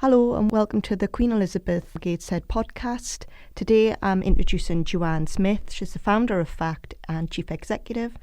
Hello and welcome to the Queen Elizabeth Gateshead podcast. Today I'm introducing Joanne Smith. She's the founder of FACT and Chief Executive.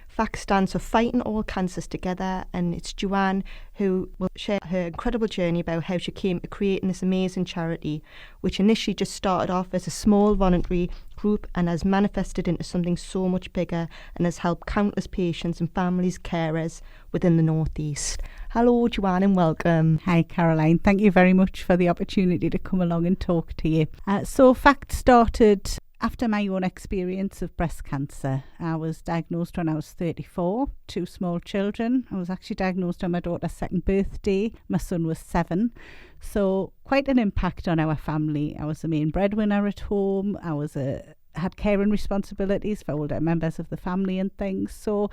FACT stands for Fighting All Cancers Together, and it's Joanne who will share her incredible journey about how she came to creating this amazing charity, which initially just started off as a small voluntary group and has manifested into something so much bigger and has helped countless patients and families, carers within the North East. Hello Joanne and welcome. Hi Caroline, thank you very much for the opportunity to come along and talk to you. So FACT started after my own experience of breast cancer. I was diagnosed when I was 34, 2 small children. I was actually diagnosed on my daughter's 2nd birthday. My son was 7. So quite an impact on our family. I was the main breadwinner at home. I had caring responsibilities for older members of the family and things. So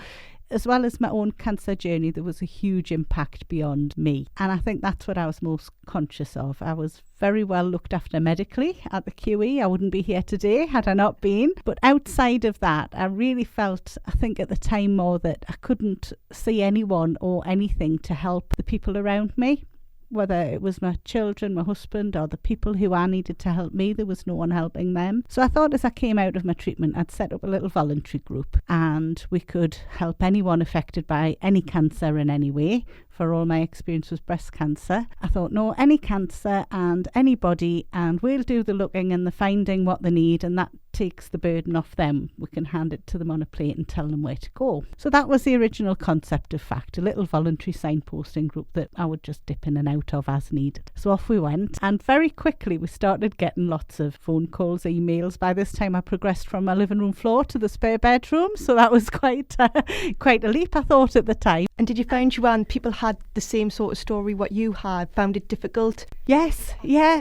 as well as my own cancer journey, there was a huge impact beyond me. And I think that's what I was most conscious of. I was very well looked after medically at the QE. I wouldn't be here today had I not been. But outside of that, I really felt, I think at the time more, that I couldn't see anyone or anything to help the people around me. Whether it was my children, my husband, or the people who I needed to help me, there was no one helping them. So I thought as I came out of my treatment, I'd set up a little voluntary group and we could help anyone affected by any cancer in any way. For all my experience was breast cancer. I thought, no, any cancer and anybody, and we'll do the looking and the finding what they need, and that takes the burden off them. We can hand it to them on a plate and tell them where to go. So that was the original concept of FACT, a little voluntary signposting group that I would just dip in and out of as needed. So off we went, and very quickly we started getting lots of phone calls, emails. By this time I progressed from my living room floor to the spare bedroom, so that was quite a leap, I thought, at the time. And did you find, Joanne, people had the same sort of story what you had, found it difficult? Yes, yeah.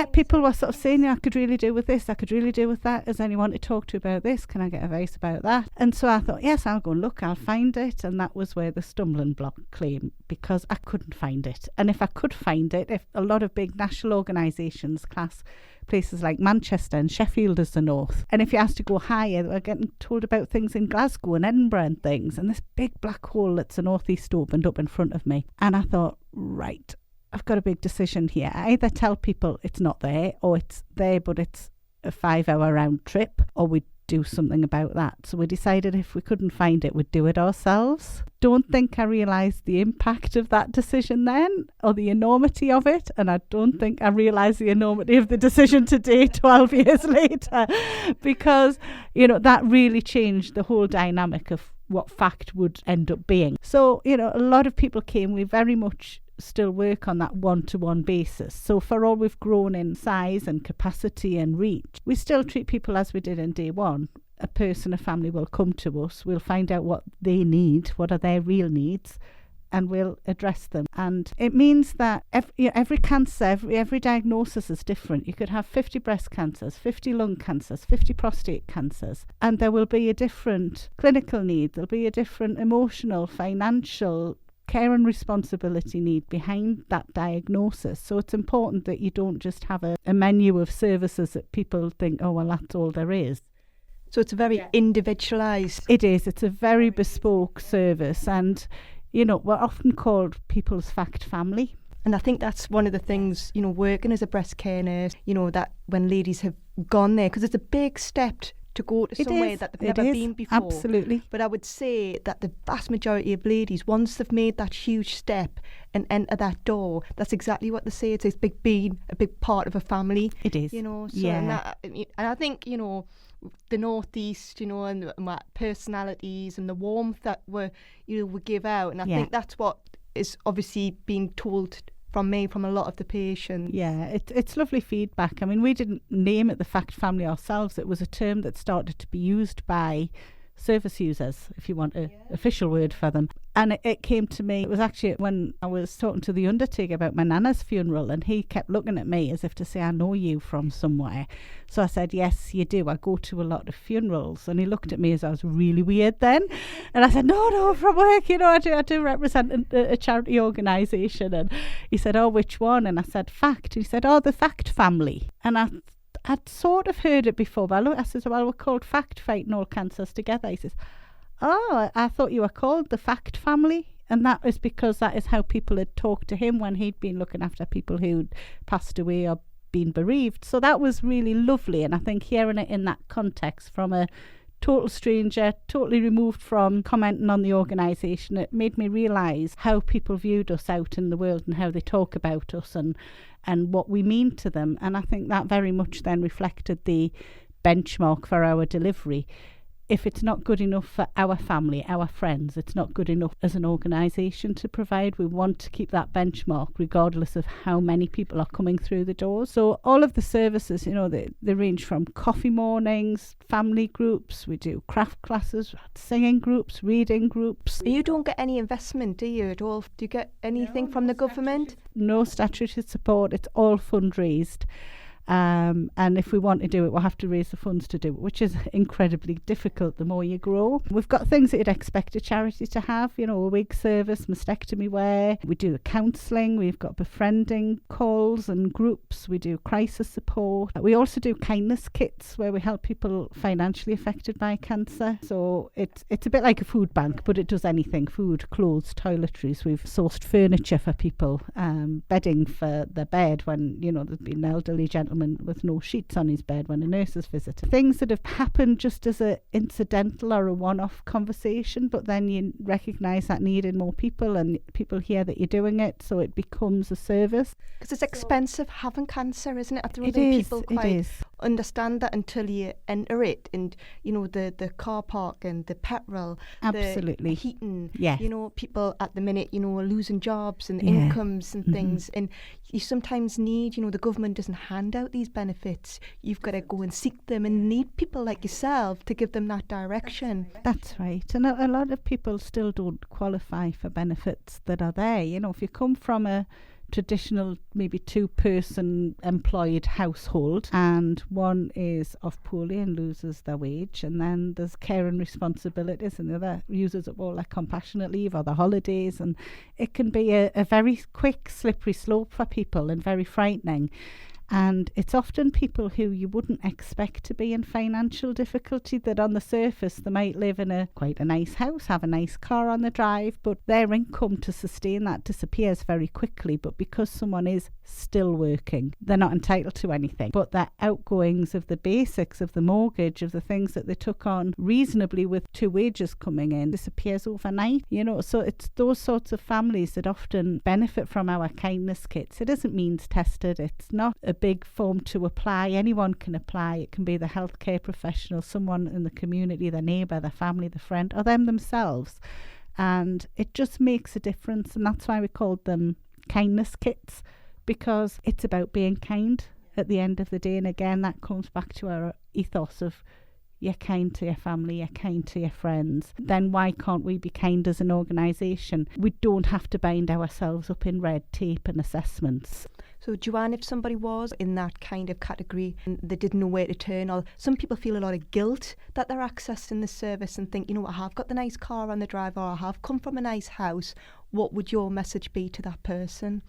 People were sort of saying, I could really do with this, I could really do with that. Is anyone to talk to about this? Can I get advice about that? And so I thought, yes, I'll go and look, I'll find it. And that was where the stumbling block came, because I couldn't find it. And if I could find it, if a lot of big national organisations class places like Manchester and Sheffield as the north, and if you asked to go higher, we're getting told about things in Glasgow and Edinburgh and things, and this big black hole that's the northeast opened up in front of me. And I thought, right, I've got a big decision here. I either tell people it's not there, or it's there but it's a 5-hour round trip, or we do something about that. So we decided if we couldn't find it, we'd do it ourselves. Don't think I realised the impact of that decision then, or the enormity of it, and I don't think I realised the enormity of the decision today, 12 years later, because that really changed the whole dynamic of what FACT would end up being. So a lot of people came. We very much still work on that one-to-one basis. So for all we've grown in size and capacity and reach, we still treat people as we did in day one. A person, a family will come to us, we'll find out what they need, what are their real needs, and we'll address them. And it means that every cancer, every diagnosis is different. You could have 50 breast cancers, 50 lung cancers, 50 prostate cancers, and there will be a different clinical need, there'll be a different emotional, financial, care and responsibility need behind that diagnosis. So it's important that you don't just have a menu of services that people think, oh, well, that's all there is. So it's a very individualised. It is. It's a very bespoke service. And, we're often called people's FACT family. And I think that's one of the things, working as a breast care nurse, that when ladies have gone there, because it's a big step to go to somewhere that they've never been before. Absolutely. But I would say that the vast majority of ladies, once they've made that huge step and enter that door, that's exactly what they say. It's being a big part of a family. It is. And I think, the Northeast, and my personalities and the warmth that we give out. And I think that's what is obviously being told from a lot of the patients. Yeah, it's lovely feedback. I mean, we didn't name it the FACT family ourselves. It was a term that started to be used by service users, if you want an official word for them. And it came to me, it was actually when I was talking to the undertaker about my nana's funeral, and he kept looking at me as if to say, I know you from somewhere. So I said, yes, you do. I go to a lot of funerals. And he looked at me as I was really weird then. And I said, no, from work, I do represent a charity organisation. And he said, oh, which one? And I said, FACT. He said, oh, the FACT family. And I'd sort of heard it before, but I said, well, we're called FACT, Fighting All Cancers Together. He says, oh, I thought you were called the FACT family. And that is because that is how people had talked to him when he'd been looking after people who'd passed away or been bereaved. So that was really lovely. And I think hearing it in that context from a total stranger, totally removed from commenting on the organisation, it made me realise how people viewed us out in the world and how they talk about us and what we mean to them. And I think that very much then reflected the benchmark for our delivery. If it's not good enough for our family, our friends, it's not good enough as an organisation to provide. We want to keep that benchmark regardless of how many people are coming through the doors. So all of the services, they range from coffee mornings, family groups, we do craft classes, singing groups, reading groups. You don't get any investment, do you, at all? Do you get anything from the government? No statutory support, it's all fundraised. And if we want to do it, we'll have to raise the funds to do it, which is incredibly difficult the more you grow. We've got things that you'd expect a charity to have, a wig service, mastectomy wear. We do counselling, we've got befriending calls and groups, we do crisis support. We also do kindness kits where we help people financially affected by cancer. So it's a bit like a food bank, but it does anything: food, clothes, toiletries. We've sourced furniture for people, bedding for their bed when, there's been an elderly gentleman with no sheets on his bed when a nurse has visited. Things that have happened just as a incidental or a one-off conversation, but then you recognise that need in more people and people hear that you're doing it, so it becomes a service. Because it's expensive having cancer, isn't it? I don't It think is, people it quite is. understand that until you enter it, and the car park and the petrol, Absolutely. the heating. Yes. People at the minute are losing jobs and Yeah. incomes and things, and you sometimes need, the government doesn't hand out these benefits. You've got to go and seek them and need people like yourself to give them that direction. That's right. And a lot of people still don't qualify for benefits that are there. If you come from a traditional maybe 2-person employed household and one is off poorly and loses their wage, and then there's care and responsibilities and the other uses up all their compassionate leave or the holidays, and it can be a very quick slippery slope for people and very frightening. And it's often people who you wouldn't expect to be in financial difficulty, that on the surface they might live in quite a nice house, have a nice car on the drive, but their income to sustain that disappears very quickly. But because someone is still working, they're not entitled to anything. But their outgoings of the basics of the mortgage, of the things that they took on reasonably with 2 wages coming in, disappears overnight. So it's those sorts of families that often benefit from our kindness kits. It isn't means tested. It's not a big form to apply. Anyone can apply. It can be the healthcare professional, someone in the community, their neighbour, their family, their friend, or them themselves. And it just makes a difference. And that's why we called them kindness kits, because it's about being kind at the end of the day. And again, that comes back to our ethos of you're kind to your family, you're kind to your friends. Then why can't we be kind as an organisation? We don't have to bind ourselves up in red tape and assessments. So Joanne, if somebody was in that kind of category and they didn't know where to turn, or some people feel a lot of guilt that they're accessing the service and think, I have got the nice car on the drive, or I have come from a nice house, what would your message be to that person?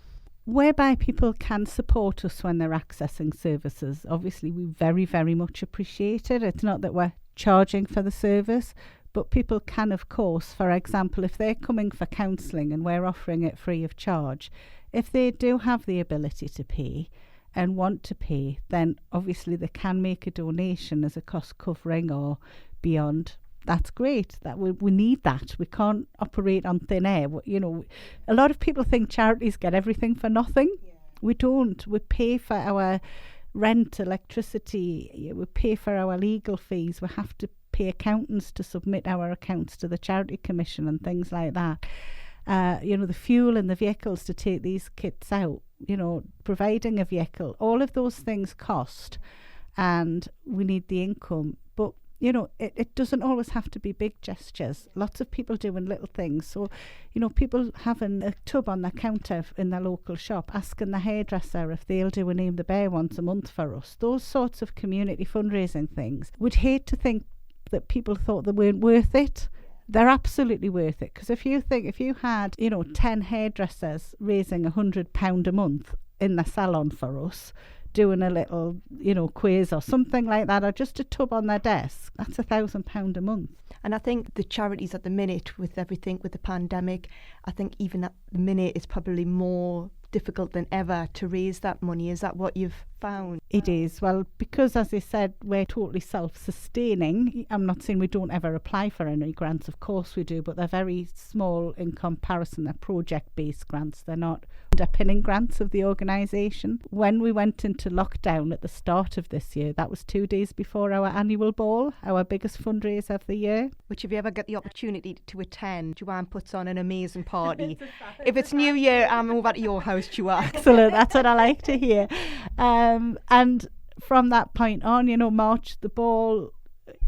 Whereby people can support us when they're accessing services. Obviously, we very, very much appreciate it. It's not that we're charging for the service, but people can, of course, for example, if they're coming for counselling and we're offering it free of charge, if they do have the ability to pay and want to pay, then obviously they can make a donation as a cost covering or beyond. That's great. That we need that. We can't operate on thin air. A lot of people think charities get everything for nothing. Yeah. We don't. We pay for our rent, electricity. We pay for our legal fees. We have to pay accountants to submit our accounts to the Charity Commission and things like that. The fuel in the vehicles to take these kits out, providing a vehicle, all of those things cost, and we need the income. But it doesn't always have to be big gestures. Lots of people doing little things. So, people having a tub on their counter in their local shop, asking the hairdresser if they'll do a Name the Bear once a month for us. Those sorts of community fundraising things. Would hate to think that people thought they weren't worth it. They're absolutely worth it. Because if you had, 10 hairdressers raising £100 a month in the salon for us, doing a little, quiz or something like that, or just a tub on their desk, that's £1,000 a month. And I think the charities at the minute, with everything, with the pandemic, I think even at the minute it's probably more difficult than ever to raise that money. Is that what you've found? It is. Well, because as I said, we're totally self-sustaining. I'm not saying we don't ever apply for any grants, of course we do, but they're very small in comparison. They're project-based grants. They're not underpinning grants of the organisation. When we went into lockdown at the start of this year, that was 2 days before our annual ball, our biggest fundraiser of the year. Which, if you ever get the opportunity to attend, Joanne puts on an amazing party. If it's New Year, I'm over to your house, Joanne. Excellent, that's what I like to hear. And from that point on, March, the ball,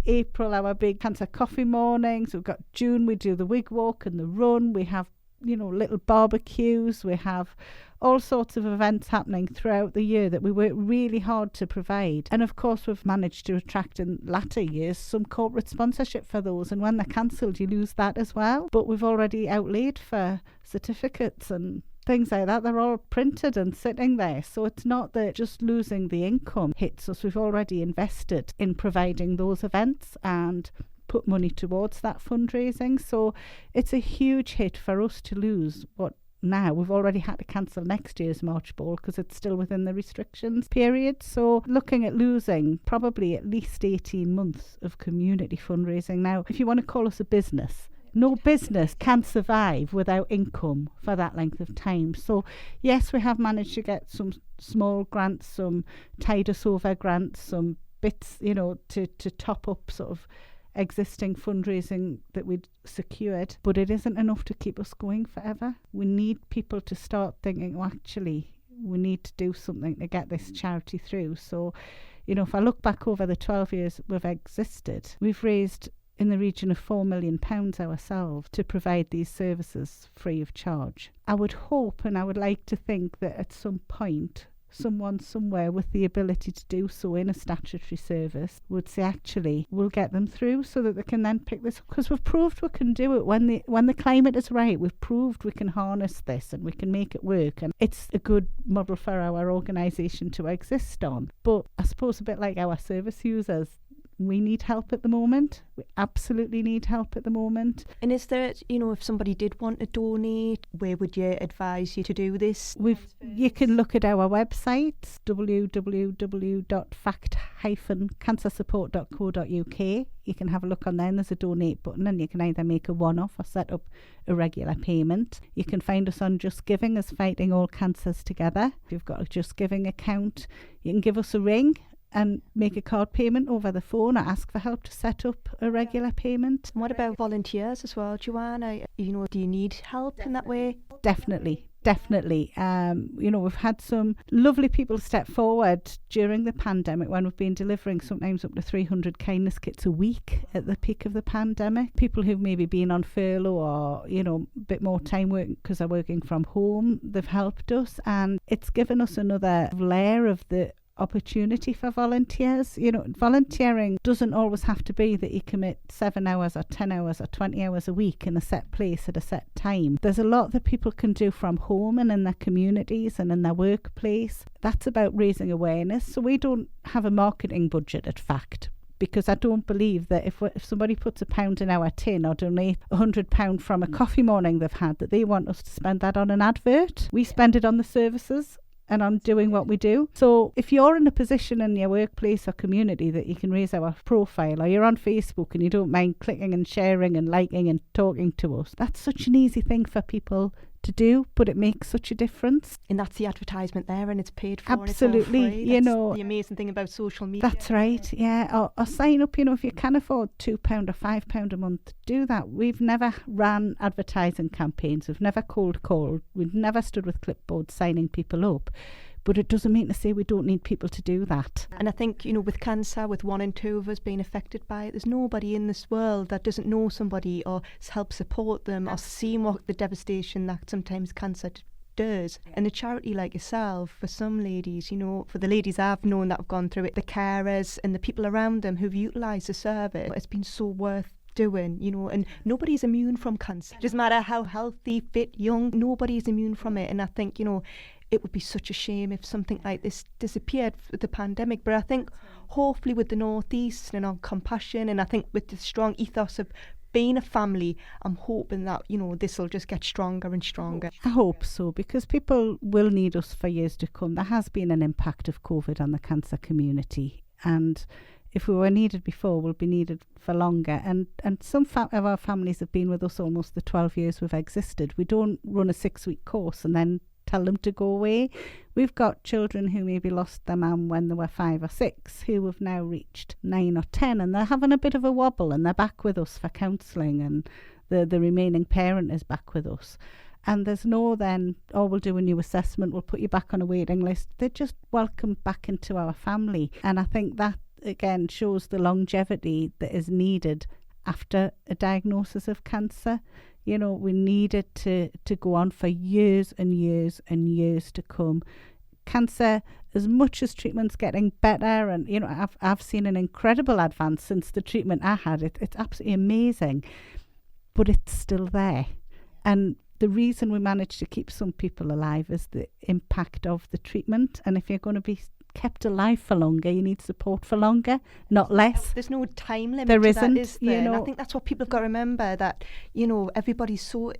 April, our big cancer coffee mornings. We've got June, we do the wig walk and the run. We have, little barbecues. We have all sorts of events happening throughout the year that we work really hard to provide. And of course, we've managed to attract in latter years some corporate sponsorship for those. And when they're cancelled, you lose that as well. But we've already outlaid for certificates and things like that. They're all printed and sitting there. So it's not that just losing the income hits us. We've already invested in providing those events and put money towards that fundraising. So it's a huge hit for us to lose what now we've already had to cancel next year's March ball because it's still within the restrictions period. So looking at losing probably at least 18 months of community fundraising. Now, if you want to call us a business, no business can survive without income for that length of time. So yes, we have managed to get some small grants, some tide us over grants, some bits, to top up sort of existing fundraising that we'd secured, but it isn't enough to keep us going forever. We need people to start thinking, actually, we need to do something to get this charity through. So, if I look back over the 12 years we've existed, we've raised in the region of £4 million ourselves to provide these services free of charge. I would hope and I would like to think that at some point someone somewhere with the ability to do so in a statutory service would say, actually, we'll get them through so that they can then pick this up, because we've proved we can do it when the climate is right. We've proved we can harness this and we can make it work, and it's a good model for our organisation to exist on. But I suppose a bit like our service users, we need help at the moment. We absolutely need help at the moment. And is there, if somebody did want to donate, where would you advise you to do this? You can look at our website, www.fact-cancersupport.co.uk. You can have a look on there and there's a donate button, and you can either make a one-off or set up a regular payment. You can find us on Just Giving as Fighting All Cancers Together. If you've got a Just Giving account, you can give us a ring and make a card payment over the phone or ask for help to set up a regular payment. And what about volunteers as well, Joanne? Do you need help in that way? Definitely. We've had some lovely people step forward during the pandemic when we've been delivering sometimes up to 300 kindness kits a week at the peak of the pandemic. People who've maybe been on furlough or, a bit more time working because they're working from home, they've helped us, and it's given us another layer of the opportunity for volunteers. Volunteering doesn't always have to be that you commit 7 hours or 10 hours or 20 hours a week in a set place at a set time. There's a lot that people can do from home and in their communities and in their workplace. That's about raising awareness. So we don't have a marketing budget at FACT, because I don't believe that if somebody puts £1 in our tin or donate £100 from a coffee morning they've had, that they want us to spend that on an advert. We spend it on the services and on doing what we do. So if you're in a position in your workplace or community that you can raise our profile, or you're on Facebook and you don't mind clicking and sharing and liking and talking to us, that's such an easy thing for people to do, but it makes such a difference. And that's the advertisement there, and it's paid for. Absolutely. And it's all free. That's the amazing thing about social media. That's right, yeah. Or sign up, if you can afford £2 or £5 a month, do that. We've never ran advertising campaigns. We've never cold called. We've never stood with clipboards signing people up. But it doesn't mean to say we don't need people to do that. And I think, with cancer, with 1 in 2 of us being affected by it, there's nobody in this world that doesn't know somebody or help support them or see what the devastation that sometimes cancer does. And a charity like yourself, for some ladies, for the ladies I've known that have gone through it, the carers and the people around them who've utilised the service, it's been so worth doing, and nobody's immune from cancer. Doesn't matter how healthy, fit, young, nobody's immune from it. And I think, it would be such a shame if something like this disappeared with the pandemic. But I think hopefully with the Northeast and our compassion, and I think with the strong ethos of being a family, I'm hoping that, this will just get stronger and stronger. I hope so, because people will need us for years to come. There has been an impact of COVID on the cancer community, and if we were needed before, we'll be needed for longer. And some of our families have been with us almost the 12 years we've existed. We don't run a 6-week course and then tell them to go away. We've got children who maybe lost their mum when they were 5 or 6, who have now reached 9 or 10, and they're having a bit of a wobble, and they're back with us for counselling, and the remaining parent is back with us. And there's no then, we'll do a new assessment, we'll put you back on a waiting list. They're just welcomed back into our family. And I think that, again, shows the longevity that is needed after a diagnosis of cancer. We need it to go on for years and years and years to come. Cancer, as much as treatment's getting better, and I've seen an incredible advance since the treatment I had. It's absolutely amazing, but it's still there. And the reason we managed to keep some people alive is the impact of the treatment. And if you're going to be kept alive for longer, you need support for longer, not less. There's no time limit. There isn't, that, is there? And I think that's what people have got to remember, that everybody's so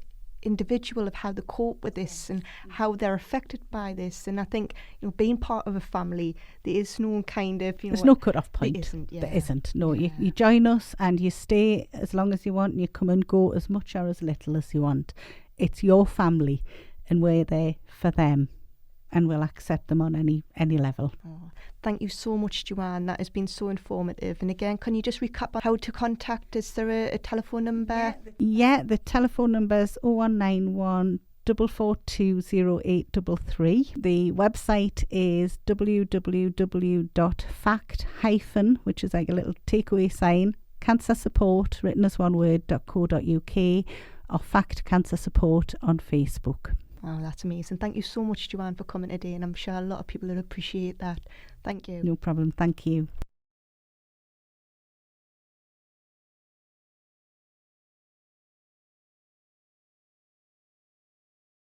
individual of how they cope with this and how they're affected by this. And I think being part of a family, there is no kind of there's no cut-off point. There isn't. No, you join us and you stay as long as you want, and you come and go as much or as little as you want. It's your family, and we're there for them, and we'll accept them on any level. Thank you so much, Joanne. That has been so informative. And again, can you just recap how to contact? Is there a telephone number? Yeah, the telephone number is 0191 442 0833. The website is www.fact- which is like a little takeaway sign, cancer support, written as one word, .co.uk, or Fact Cancer Support on Facebook. Oh, that's amazing. Thank you so much, Joanne, for coming today, and I'm sure a lot of people will appreciate that. Thank you. No problem. Thank you.